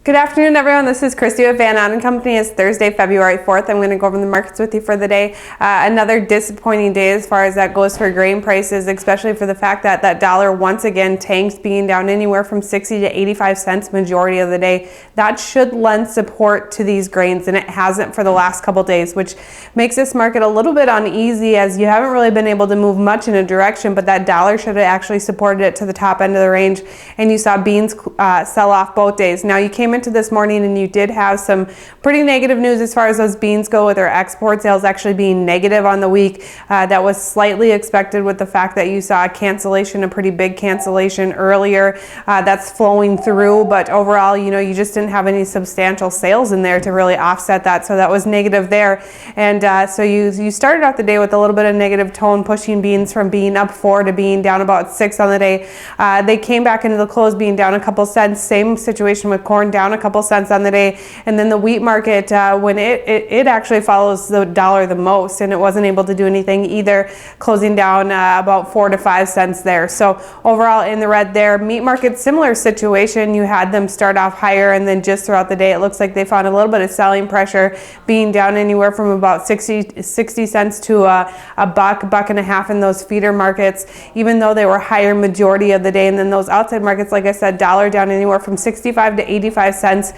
Good afternoon, everyone. This is Christy with Van Ahn & Company. It's Thursday, February 4th. I'm going to go over the markets with you for the day. Another disappointing day as far as that goes for grain prices, especially for the fact that that dollar once again tanks, being down anywhere from 60 to 85 cents majority of the day. That should lend support to these grains, and it hasn't for the last couple days, which makes this market a little bit uneasy as you haven't really been able to move much in a direction, but that dollar should have actually supported it to the top end of the range, and you saw beans sell off both days. Now, you came into this morning and you did have some pretty negative news as far as those beans go, with our export sales actually being negative on the week. That was slightly expected with the fact that you saw a cancellation, a pretty big cancellation earlier. That's flowing through, but overall, you know, you just didn't have any substantial sales in there to really offset that, so that was negative there. And so you started out the day with a little bit of negative tone, pushing beans from being up 4 to being down about 6 on the day. They came back into the close being down a couple cents. Same situation with corn, down a couple cents on the day. And then the wheat market, when it actually follows the dollar the most, and it wasn't able to do anything either, closing down about 4 to 5 cents there. So overall in the red there. Meat market, similar situation. You had them start off higher, and then just throughout the day it looks like they found a little bit of selling pressure, being down anywhere from about 60 cents to a buck and a half in those feeder markets, even though they were higher majority of the day. And then those outside markets, like I said, dollar down anywhere from 65 to 85 cents.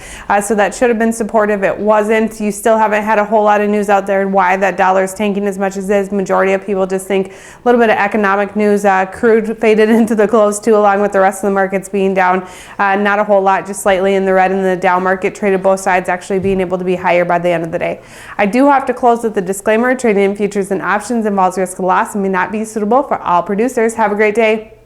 So that should have been supportive. It wasn't. You still haven't had a whole lot of news out there why that dollar is tanking as much as it is. Majority of people just think a little bit of economic news. Crude faded into the close too, along with the rest of the markets being down. Not a whole lot, just slightly in the red. And the Dow market traded both sides, actually being able to be higher by the end of the day. I do have to close with the disclaimer: trading in futures and options involves risk of loss and may not be suitable for all producers. Have a great day.